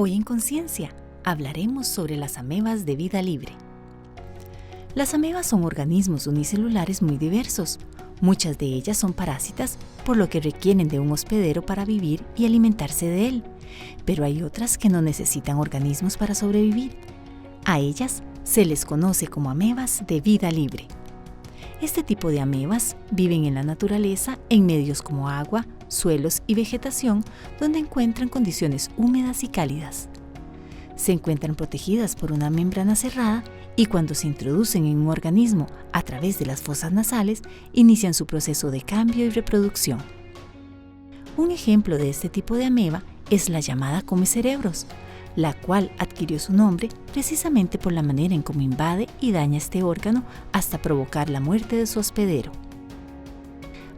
Hoy en Conciencia hablaremos sobre las amebas de vida libre. Las amebas son organismos unicelulares muy diversos. Muchas de ellas son parásitas, por lo que requieren de un hospedero para vivir y alimentarse de él. Pero hay otras que no necesitan organismos para sobrevivir. A ellas se les conoce como amebas de vida libre. Este tipo de amebas viven en la naturaleza en medios como agua, suelos y vegetación, donde encuentran condiciones húmedas y cálidas. Se encuentran protegidas por una membrana cerrada y cuando se introducen en un organismo a través de las fosas nasales, inician su proceso de cambio y reproducción. Un ejemplo de este tipo de ameba es la llamada comecerebros, la cual adquirió su nombre precisamente por la manera en cómo invade y daña este órgano hasta provocar la muerte de su hospedero.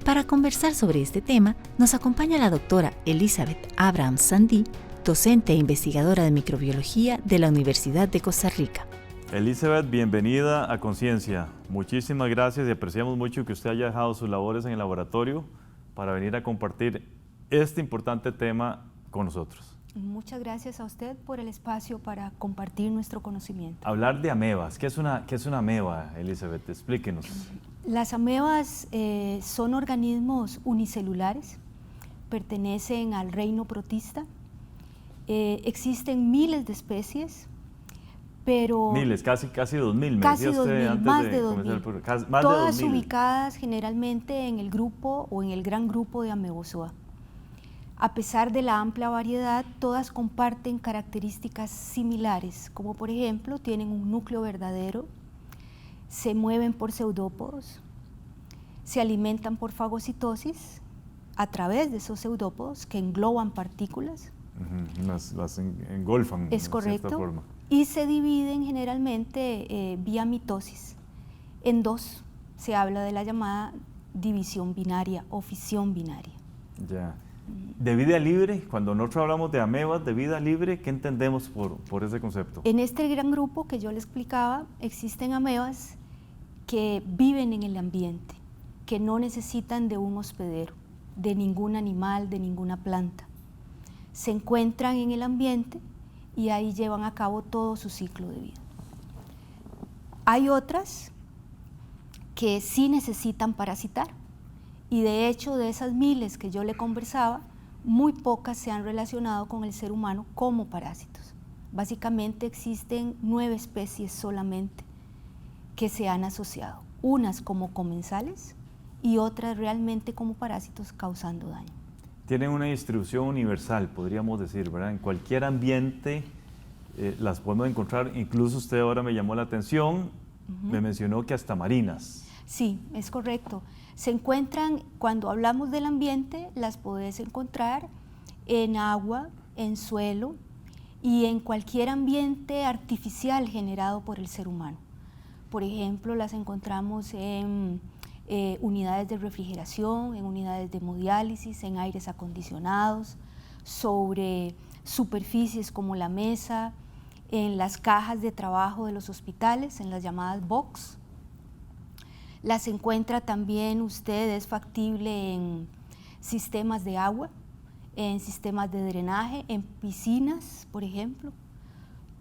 Para conversar sobre este tema, nos acompaña la doctora Elizabeth Abraham Sandí, docente e investigadora de microbiología de la Universidad de Costa Rica. Elizabeth, bienvenida a Conciencia. Muchísimas gracias y apreciamos mucho que usted haya dejado sus labores en el laboratorio para venir a compartir este importante tema con nosotros. Muchas gracias a usted por el espacio para compartir nuestro conocimiento. Hablar de amebas. ¿Qué es una ameba, Elizabeth? Explíquenos. Las amebas son organismos unicelulares, pertenecen al reino protista. Existen miles de especies, pero... Miles, casi 2.000. Casi 2.000, más de 2.000. Todas 2.000. ubicadas generalmente en el grupo o en el gran grupo de Amebozoa. A pesar de la amplia variedad, todas comparten características similares, como por ejemplo tienen un núcleo verdadero, se mueven por pseudópodos, se alimentan por fagocitosis a través de esos pseudópodos que engloban partículas. Las engolfan. Es correcto. De cierta forma. Y se dividen generalmente vía mitosis en dos. Se habla de la llamada división binaria o fisión binaria. Ya. De vida libre, cuando nosotros hablamos de amebas de vida libre, ¿qué entendemos por ese concepto? En este gran grupo que yo le explicaba, existen amebas que viven en el ambiente, que no necesitan de un hospedero, de ningún animal, de ninguna planta. Se encuentran en el ambiente y ahí llevan a cabo todo su ciclo de vida. Hay otras que sí necesitan parasitar. Y de hecho, de esas miles que yo le conversaba, muy pocas se han relacionado con el ser humano como parásitos. Básicamente existen 9 especies solamente que se han asociado, unas como comensales y otras realmente como parásitos causando daño. Tienen una distribución universal, podríamos decir, ¿verdad? En cualquier ambiente las podemos encontrar, incluso usted ahora me llamó la atención, me mencionó que hasta marinas. Sí, es correcto. Se encuentran, cuando hablamos del ambiente, las puedes encontrar en agua, en suelo y en cualquier ambiente artificial generado por el ser humano. Por ejemplo, las encontramos en unidades de refrigeración, en unidades de hemodiálisis, en aires acondicionados, sobre superficies como la mesa, en las cajas de trabajo de los hospitales, en las llamadas box. Las encuentra también usted, es factible en sistemas de agua, en sistemas de drenaje, en piscinas, por ejemplo.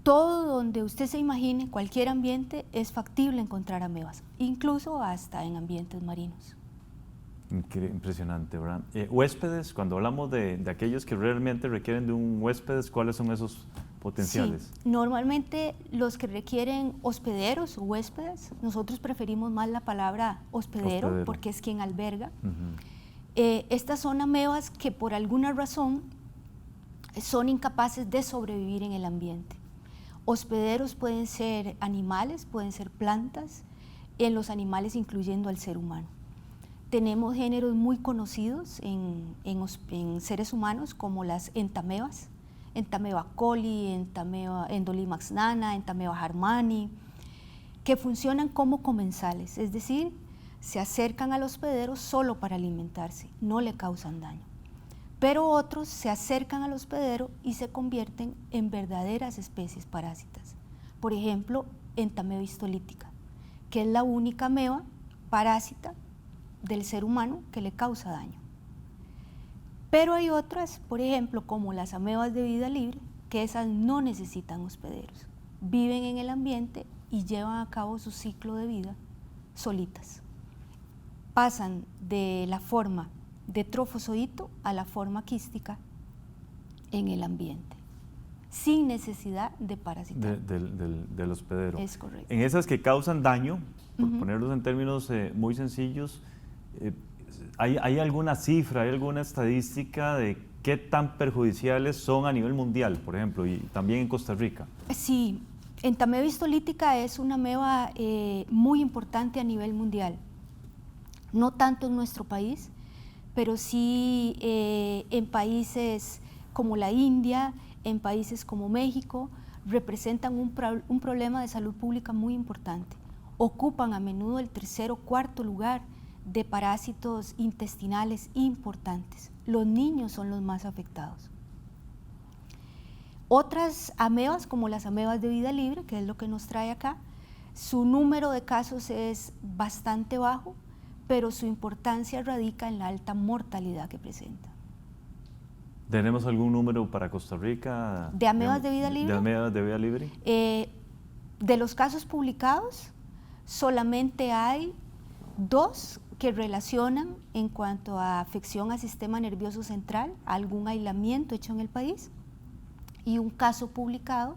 Todo donde usted se imagine, cualquier ambiente, es factible encontrar amebas, incluso hasta en ambientes marinos. Impresionante, ¿verdad? Huéspedes, cuando hablamos de aquellos que realmente requieren de un huésped, ¿cuáles son esos potenciales? Sí, normalmente los que requieren hospederos o huéspedes, nosotros preferimos más la palabra hospedero. Porque es quien alberga. Estas son amebas que por alguna razón son incapaces de sobrevivir en el ambiente. Hospederos pueden ser animales, pueden ser plantas, en los animales incluyendo al ser humano. Tenemos géneros muy conocidos en seres humanos como las entamebas, Entameba coli, Entameba endolimax nana, Entameba harmani, que funcionan como comensales, es decir, se acercan al hospedero solo para alimentarse, no le causan daño. Pero otros se acercan al hospedero y se convierten en verdaderas especies parásitas. Por ejemplo, Entameba histolítica, que es la única ameba parásita del ser humano que le causa daño. Pero hay otras, por ejemplo, como las amebas de vida libre, que esas no necesitan hospederos, viven en el ambiente y llevan a cabo su ciclo de vida solitas. Pasan de la forma de trofozoito a la forma quística en el ambiente, sin necesidad de parasitar. Del hospedero. Es correcto. En esas que causan daño, por ponerlos en términos muy sencillos, ¿hay alguna cifra, hay alguna estadística de qué tan perjudiciales son a nivel mundial, por ejemplo, y también en Costa Rica? Sí, Entamoeba histolítica es una ameba muy importante a nivel mundial. No tanto en nuestro país, pero sí en países como la India, en países como México, representan un problema de salud pública muy importante. Ocupan a menudo el 3º o 4º lugar de parásitos intestinales importantes. Los niños son los más afectados. Otras amebas, como las amebas de vida libre, que es lo que nos trae acá, su número de casos es bastante bajo, pero su importancia radica en la alta mortalidad que presenta. ¿Tenemos algún número para Costa Rica? ¿De amebas de vida libre? ¿De amebas de vida libre? De los casos publicados, solamente hay 2 que relacionan en cuanto a afección al sistema nervioso central, algún aislamiento hecho en el país, y un caso publicado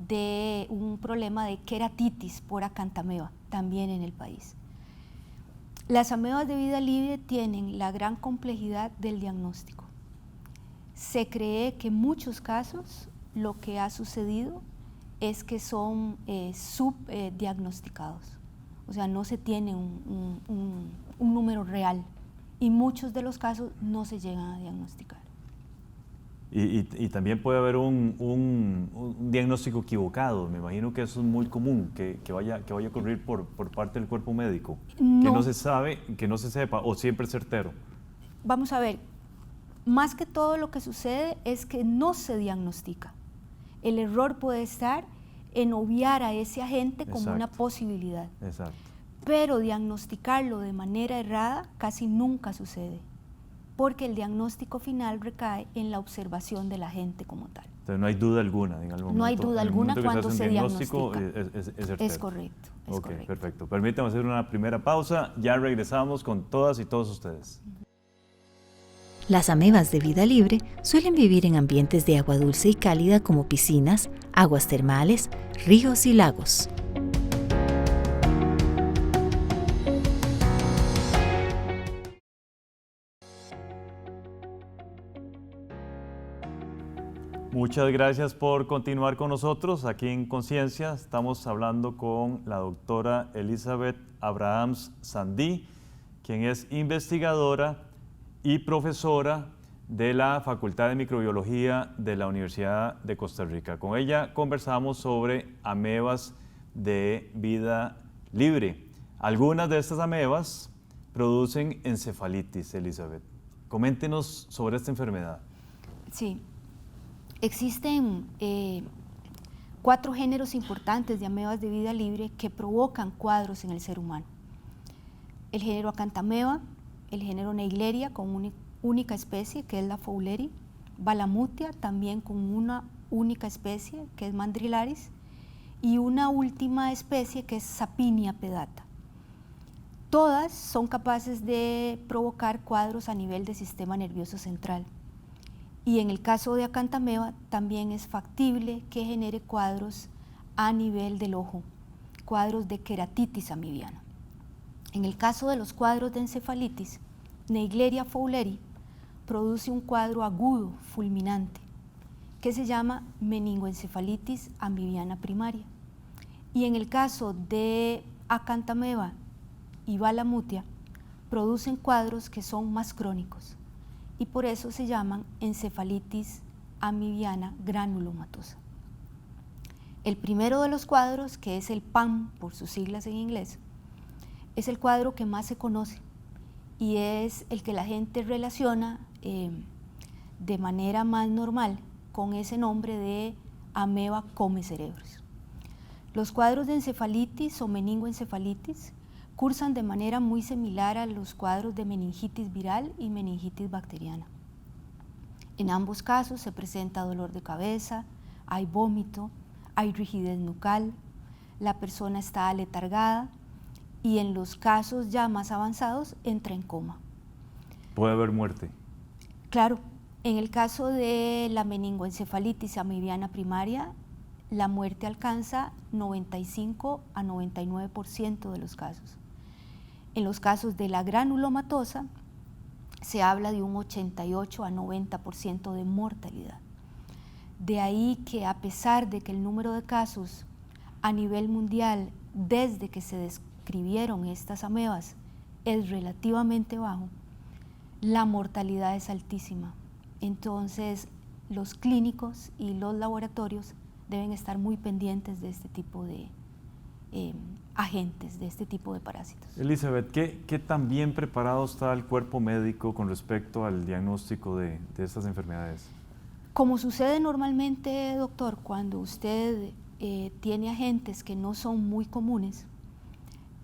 de un problema de queratitis por acantameba, también en el país. Las amebas de vida libre tienen la gran complejidad del diagnóstico. Se cree que en muchos casos lo que ha sucedido es que son subdiagnosticados, o sea, no se tiene un número real y muchos de los casos no se llegan a diagnosticar. Y también puede haber un diagnóstico equivocado. Me imagino que eso es muy común, que vaya a ocurrir por parte del cuerpo médico, no. que no se sabe, que no se sepa, o siempre es certero. Vamos a ver, más que todo lo que sucede es que no se diagnostica. El error puede estar en obviar a ese agente como Exacto. una posibilidad. Exacto. Pero diagnosticarlo de manera errada casi nunca sucede, porque el diagnóstico final recae en la observación del agente como tal. Entonces no hay duda alguna. En algún no hay momento, duda alguna cuando se diagnostica. Es certero. Es correcto. Es Ok, correcto. perfecto. Permítame hacer una primera pausa. Ya regresamos con todas y todos ustedes. Las amebas de vida libre suelen vivir en ambientes de agua dulce y cálida como piscinas, aguas termales, ríos y lagos. Muchas gracias por continuar con nosotros aquí en Conciencia. Estamos hablando con la doctora Elizabeth Abrahams Sandí, quien es investigadora y profesora de la Facultad de Microbiología de la Universidad de Costa Rica. Con ella conversamos sobre amebas de vida libre. Algunas de estas amebas producen encefalitis, Elizabeth. Coméntenos sobre esta enfermedad. Sí. Existen 4 géneros importantes de amebas de vida libre que provocan cuadros en el ser humano. El género Acantameba, el género Naegleria con una única especie que es la Fowleri, Balamutia también con una única especie que es Mandrillaris y una última especie que es Sapinia pedata. Todas son capaces de provocar cuadros a nivel del sistema nervioso central. Y en el caso de Acantameba también es factible que genere cuadros a nivel del ojo, cuadros de queratitis amibiana. En el caso de los cuadros de encefalitis, Naegleria fowleri produce un cuadro agudo, fulminante, que se llama meningoencefalitis amibiana primaria. Y en el caso de Acantameba y Balamutia, producen cuadros que son más crónicos, y por eso se llaman encefalitis amibiana granulomatosa. El primero de los cuadros, que es el PAM por sus siglas en inglés, es el cuadro que más se conoce y es el que la gente relaciona de manera más normal con ese nombre de ameba come cerebros. Los cuadros de encefalitis o meningoencefalitis cursan de manera muy similar a los cuadros de meningitis viral y meningitis bacteriana. En ambos casos se presenta dolor de cabeza, hay vómito, hay rigidez nucal, la persona está aletargada y en los casos ya más avanzados entra en coma. ¿Puede haber muerte? Claro, en el caso de la meningoencefalitis amibiana primaria, la muerte alcanza 95 a 99% de los casos. En los casos de la granulomatosa se habla de un 88 a 90% de mortalidad. De ahí que a pesar de que el número de casos a nivel mundial desde que se describieron estas amebas es relativamente bajo, la mortalidad es altísima. Entonces los clínicos y los laboratorios deben estar muy pendientes de este tipo de agentes, de este tipo de parásitos. Elizabeth, ¿qué tan bien preparado está el cuerpo médico con respecto al diagnóstico de estas enfermedades? Como sucede normalmente, doctor, cuando usted tiene agentes que no son muy comunes,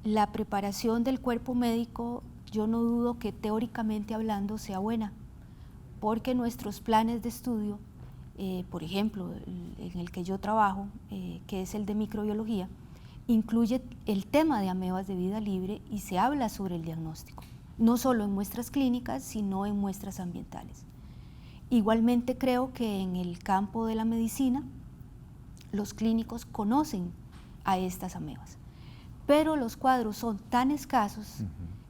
la preparación del cuerpo médico, yo no dudo que teóricamente hablando sea buena, porque nuestros planes de estudio, por ejemplo, en el que yo trabajo, que es el de microbiología, incluye el tema de amebas de vida libre y se habla sobre el diagnóstico, no solo en muestras clínicas, sino en muestras ambientales. Igualmente creo que en el campo de la medicina, los clínicos conocen a estas amebas, pero los cuadros son tan escasos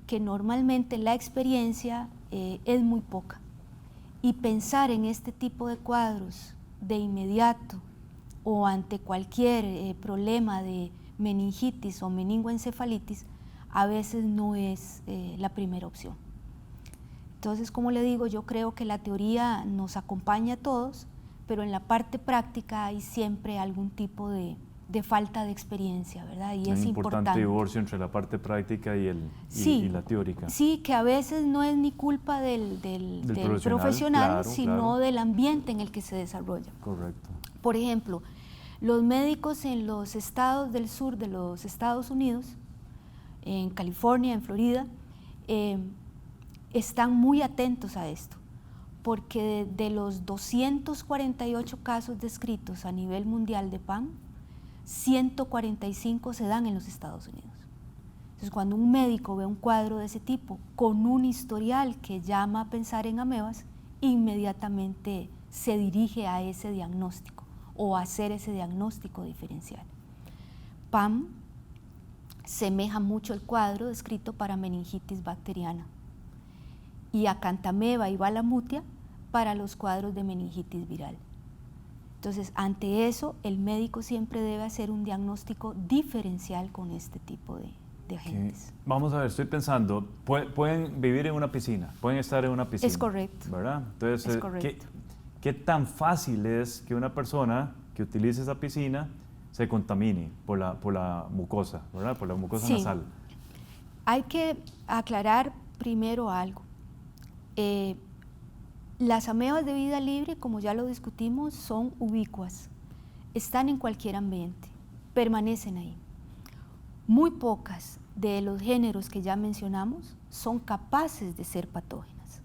que normalmente la experiencia es muy poca. Y pensar en este tipo de cuadros de inmediato o ante cualquier problema de meningitis o meningoencefalitis a veces no es la primera opción. Entonces, como le digo, yo creo que la teoría nos acompaña a todos, pero en la parte práctica hay siempre algún tipo de falta de experiencia, ¿verdad? Y es importante. Divorcio entre la parte práctica y la teórica. Sí, que a veces no es ni culpa del profesional, claro, sino claro, del ambiente en el que se desarrolla. Correcto. Por ejemplo, los médicos en los estados del sur de los Estados Unidos, en California, en Florida, están muy atentos a esto, porque de los 248 casos descritos a nivel mundial de PAM, 145 se dan en los Estados Unidos. Entonces, cuando un médico ve un cuadro de ese tipo con un historial que llama a pensar en amebas, inmediatamente se dirige a ese diagnóstico o a hacer ese diagnóstico diferencial. PAM semeja mucho el cuadro descrito para meningitis bacteriana y acantameba y balamutia para los cuadros de meningitis viral. Entonces, ante eso, el médico siempre debe hacer un diagnóstico diferencial con este tipo de agentes. Vamos a ver, estoy pensando, pueden vivir en una piscina, pueden estar en una piscina. Es correcto. ¿Verdad? Entonces, es correcto. ¿qué tan fácil es que una persona que utilice esa piscina se contamine por la mucosa, ¿verdad? Por la mucosa nasal? Hay que aclarar primero algo. Las amebas de vida libre, como ya lo discutimos, son ubicuas, están en cualquier ambiente, permanecen ahí. Muy pocas de los géneros que ya mencionamos son capaces de ser patógenas.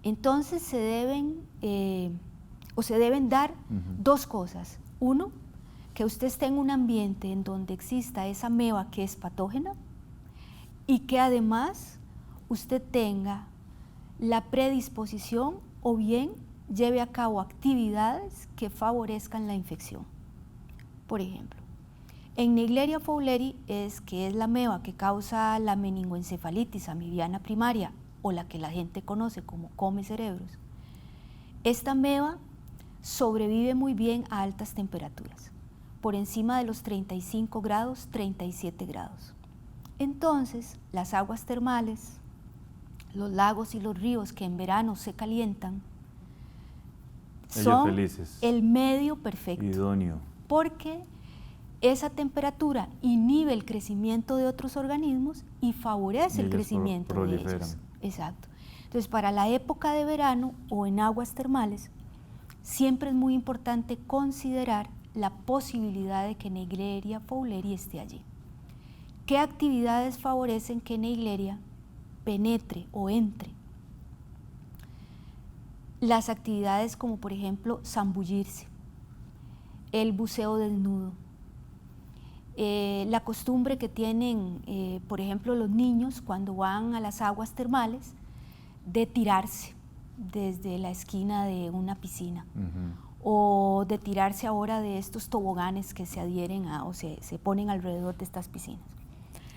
Entonces se deben dar dos cosas. Uno, que usted esté en un ambiente en donde exista esa ameba que es patógena y que además usted tenga la predisposición o bien lleve a cabo actividades que favorezcan la infección. Por ejemplo, en Naegleria fowleri, que es la ameba que causa la meningoencefalitis amibiana primaria o la que la gente conoce como come cerebros, esta ameba sobrevive muy bien a altas temperaturas, por encima de los 35 grados, 37 grados. Entonces, las aguas termales, los lagos y los ríos que en verano se calientan, son el medio perfecto, idóneo, porque esa temperatura inhibe el crecimiento de otros organismos y favorece el crecimiento de ellos. Exacto. Entonces, para la época de verano o en aguas termales, siempre es muy importante considerar la posibilidad de que Naegleria fowleri esté allí. ¿Qué actividades favorecen que Naegleria penetre o entre? las actividades como por ejemplo zambullirse, el buceo desnudo, la costumbre que tienen, por ejemplo, los niños cuando van a las aguas termales de tirarse desde la esquina de una piscina, o de tirarse ahora de estos toboganes que se adhieren o se ponen alrededor de estas piscinas.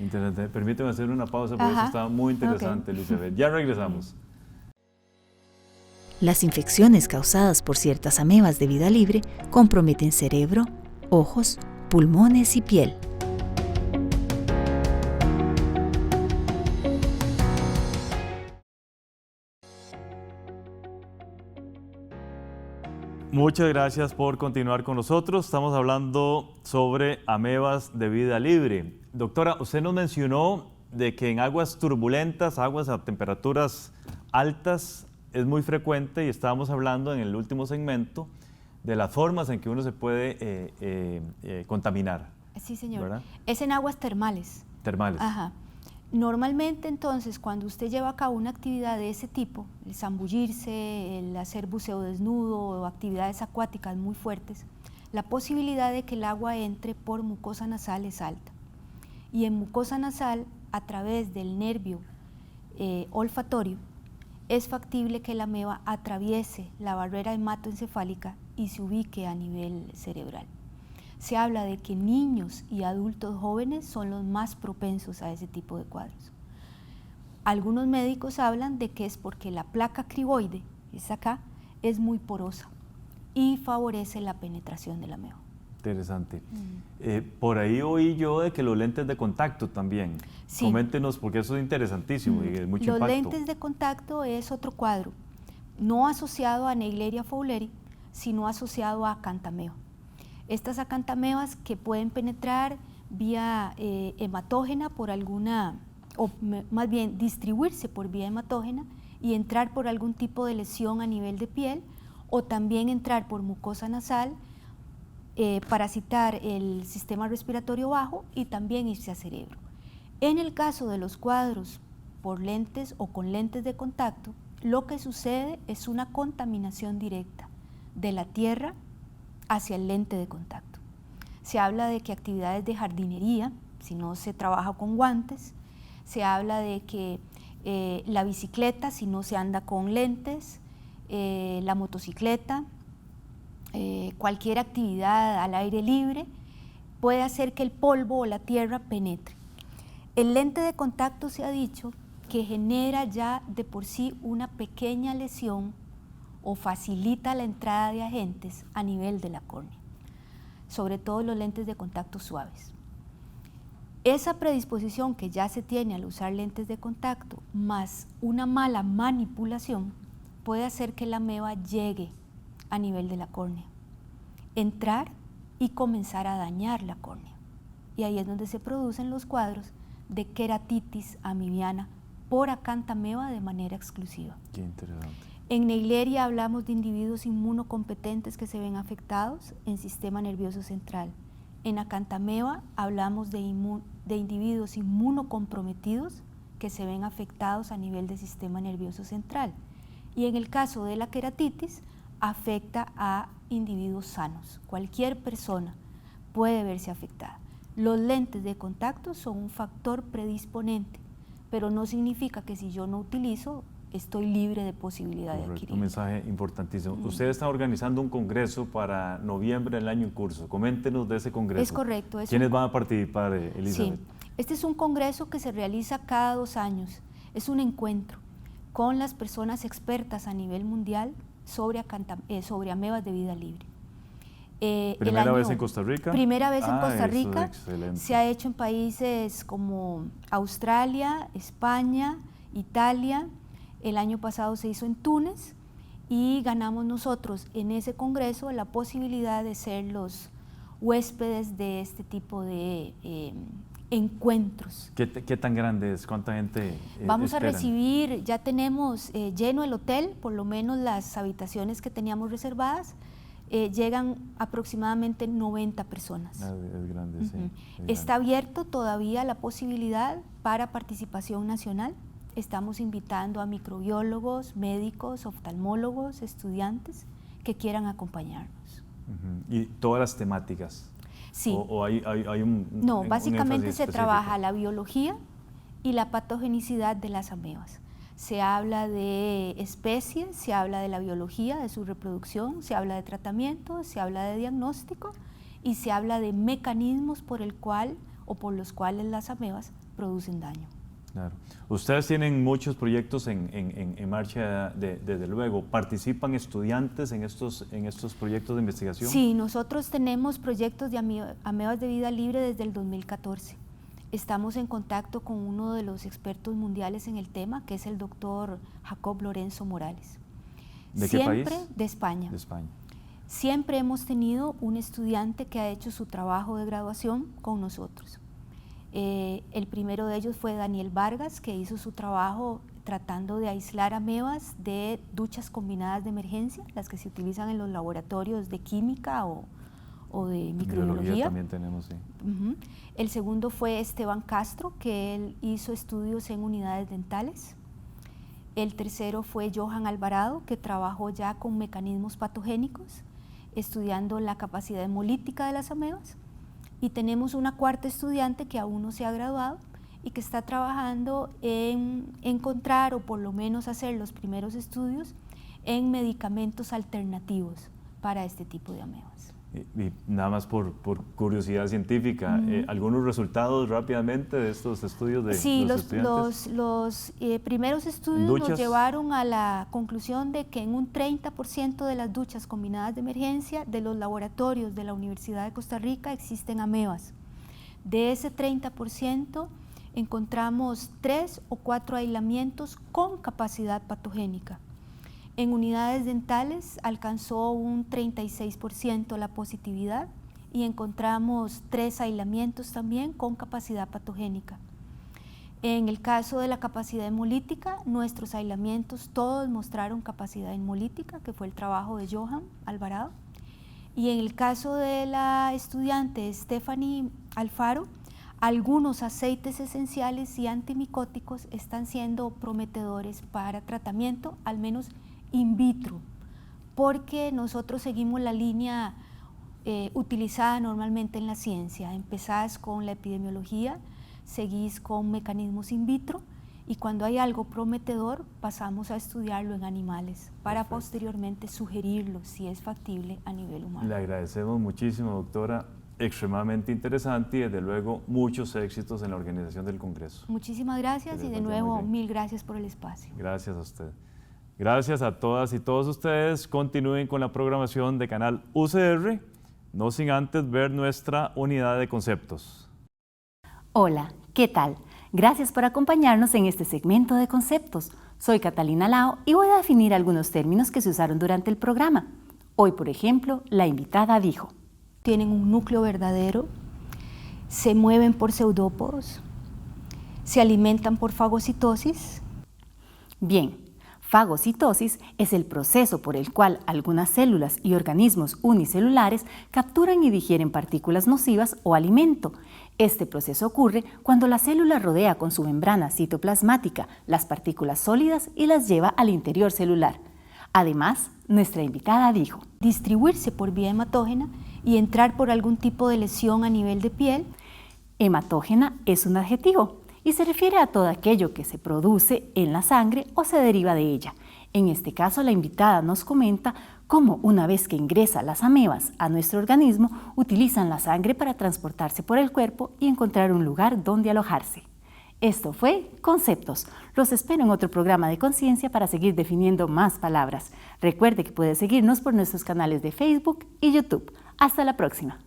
Interesante. Permíteme hacer una pausa porque eso está muy interesante, Elizabeth. Ya regresamos. Las infecciones causadas por ciertas amebas de vida libre comprometen cerebro, ojos, pulmones y piel. Muchas gracias por continuar con nosotros. Estamos hablando sobre amebas de vida libre. Doctora, usted nos mencionó de que en aguas turbulentas, aguas a temperaturas altas, es muy frecuente, y estábamos hablando en el último segmento de las formas en que uno se puede contaminar. Sí, señor. ¿Verdad? Es en aguas termales. Termales. Ajá. Normalmente, entonces, cuando usted lleva a cabo una actividad de ese tipo, el zambullirse, el hacer buceo desnudo o actividades acuáticas muy fuertes, la posibilidad de que el agua entre por mucosa nasal es alta. Y en mucosa nasal, a través del nervio olfatorio, es factible que la ameba atraviese la barrera hematoencefálica y se ubique a nivel cerebral. Se habla de que niños y adultos jóvenes son los más propensos a ese tipo de cuadros. Algunos médicos hablan de que es porque la placa criboide, esa acá, es muy porosa y favorece la penetración de la ameba. Interesante. Por ahí oí yo de que los lentes de contacto también. Sí. Coméntenos, porque eso es interesantísimo y es mucho impacto. Los lentes de contacto es otro cuadro, no asociado a Naegleria fowleri, sino asociado a acantameba. Estas acantamebas que pueden penetrar vía hematógena por alguna, o más bien distribuirse por vía hematógena y entrar por algún tipo de lesión a nivel de piel, o también entrar por mucosa nasal, parasitar el sistema respiratorio bajo y también irse a cerebro. En el caso de los cuadros por lentes o con lentes de contacto, lo que sucede es una contaminación directa de la tierra hacia el lente de contacto. Se habla de que actividades de jardinería, si no se trabaja con guantes, se habla de que la bicicleta, si no se anda con lentes, la motocicleta, cualquier actividad al aire libre puede hacer que el polvo o la tierra penetre. El lente de contacto se ha dicho que genera ya de por sí una pequeña lesión o facilita la entrada de agentes a nivel de la córnea, sobre todo los lentes de contacto suaves. Esa predisposición que ya se tiene al usar lentes de contacto más una mala manipulación puede hacer que la ameba llegue a nivel de la córnea, entrar y comenzar a dañar la córnea. Y ahí es donde se producen los cuadros de queratitis amibiana por acantameba de manera exclusiva. Qué interesante. En Naegleria hablamos de individuos inmunocompetentes que se ven afectados en sistema nervioso central. En acantameba hablamos de individuos inmunocomprometidos que se ven afectados a nivel del sistema nervioso central. Y en el caso de la queratitis, afecta a individuos sanos. Cualquier persona puede verse afectada. Los lentes de contacto son un factor predisponente, pero no significa que si yo no utilizo, estoy libre de posibilidad de adquirir. Un mensaje importantísimo. Usted está organizando un congreso para noviembre del año en curso. Coméntenos de ese congreso. Es correcto. ¿Quiénes van a participar, Elizabeth? Sí, este es un congreso que se realiza cada 2 años. Es un encuentro con las personas expertas a nivel mundial sobre amebas de vida libre. ¿Primera vez en Costa Rica? Primera vez en Costa Rica. Excelente. Se ha hecho en países como Australia, España, Italia. El año pasado se hizo en Túnez y ganamos nosotros en ese congreso la posibilidad de ser los huéspedes de este tipo de encuentros. ¿Qué tan grande es? ¿Cuánta gente Vamos esperan? a recibir, ya tenemos lleno el hotel, por lo menos las habitaciones que teníamos reservadas, llegan aproximadamente 90 personas. Es grande, sí. Está abierto todavía la posibilidad para participación nacional. estamos invitando a microbiólogos, médicos, oftalmólogos, estudiantes que quieran acompañarnos. ¿Y todas las temáticas? Sí. ¿O hay No, básicamente énfasis se específico? trabaja la biología y la patogenicidad de las amebas. Se habla de especies, se habla de la biología, de su reproducción, se habla de tratamiento, se habla de diagnóstico y se habla de mecanismos por los cuales las amebas producen daño. Claro. Ustedes tienen muchos proyectos en marcha, desde luego. ¿Participan estudiantes en estos proyectos de investigación? Sí, nosotros tenemos proyectos de amebas de vida libre desde el 2014. Estamos en contacto con uno de los expertos mundiales en el tema, que es el doctor Jacob Lorenzo Morales. ¿De qué país? De España. De España. Siempre hemos tenido un estudiante que ha hecho su trabajo de graduación con nosotros. El primero de ellos fue Daniel Vargas, que hizo su trabajo tratando de aislar amebas de duchas combinadas de emergencia, las que se utilizan en los laboratorios de química o de microbiología. También tenemos, sí. El segundo fue Esteban Castro, que él hizo estudios en unidades dentales. El tercero fue Johan Alvarado, que trabajó ya con mecanismos patogénicos, estudiando la capacidad hemolítica de las amebas. Y tenemos una cuarta estudiante que aún no se ha graduado y que está trabajando en encontrar o por lo menos hacer los primeros estudios en medicamentos alternativos para este tipo de amebas. Y nada más por curiosidad científica, ¿algunos resultados rápidamente de estos estudios de sí, los estudiantes? los primeros estudios nos llevaron a la conclusión de que en un 30% de las duchas combinadas de emergencia de los laboratorios de la Universidad de Costa Rica existen amebas. De ese 30% encontramos 3 o 4 aislamientos con capacidad patogénica. En unidades dentales alcanzó un 36% la positividad y encontramos 3 aislamientos también con capacidad patogénica. En el caso de la capacidad hemolítica, nuestros aislamientos todos mostraron capacidad hemolítica, que fue el trabajo de Johan Alvarado. Y en el caso de la estudiante Stephanie Alfaro, algunos aceites esenciales y antimicóticos están siendo prometedores para tratamiento, al menos in vitro, porque nosotros seguimos la línea utilizada normalmente en la ciencia. Empezás con la epidemiología, seguís con mecanismos in vitro y cuando hay algo prometedor pasamos a estudiarlo en animales para posteriormente sugerirlo si es factible a nivel humano. Le agradecemos muchísimo, doctora, extremadamente interesante y desde luego muchos éxitos en la organización del Congreso. Muchísimas gracias y de nuevo mil gracias por el espacio. Gracias a usted. Gracias a todas y todos ustedes. Continúen con la programación de Canal UCR, no sin antes ver nuestra unidad de conceptos. Hola, ¿qué tal? Gracias por acompañarnos en este segmento de conceptos. Soy Catalina Lao y voy a definir algunos términos que se usaron durante el programa. Hoy, por ejemplo, la invitada dijo: tienen un núcleo verdadero, se mueven por pseudópodos, se alimentan por fagocitosis. Bien. Fagocitosis es el proceso por el cual algunas células y organismos unicelulares capturan y digieren partículas nocivas o alimento. Este proceso ocurre cuando la célula rodea con su membrana citoplasmática las partículas sólidas y las lleva al interior celular. Además, nuestra invitada dijo: distribuirse por vía hematógena y entrar por algún tipo de lesión a nivel de piel. Hematógena es un adjetivo y se refiere a todo aquello que se produce en la sangre o se deriva de ella. En este caso, la invitada nos comenta cómo una vez que ingresan las amebas a nuestro organismo, utilizan la sangre para transportarse por el cuerpo y encontrar un lugar donde alojarse. Esto fue Conceptos. Los espero en otro programa de Conciencia para seguir definiendo más palabras. Recuerde que puede seguirnos por nuestros canales de Facebook y YouTube. Hasta la próxima.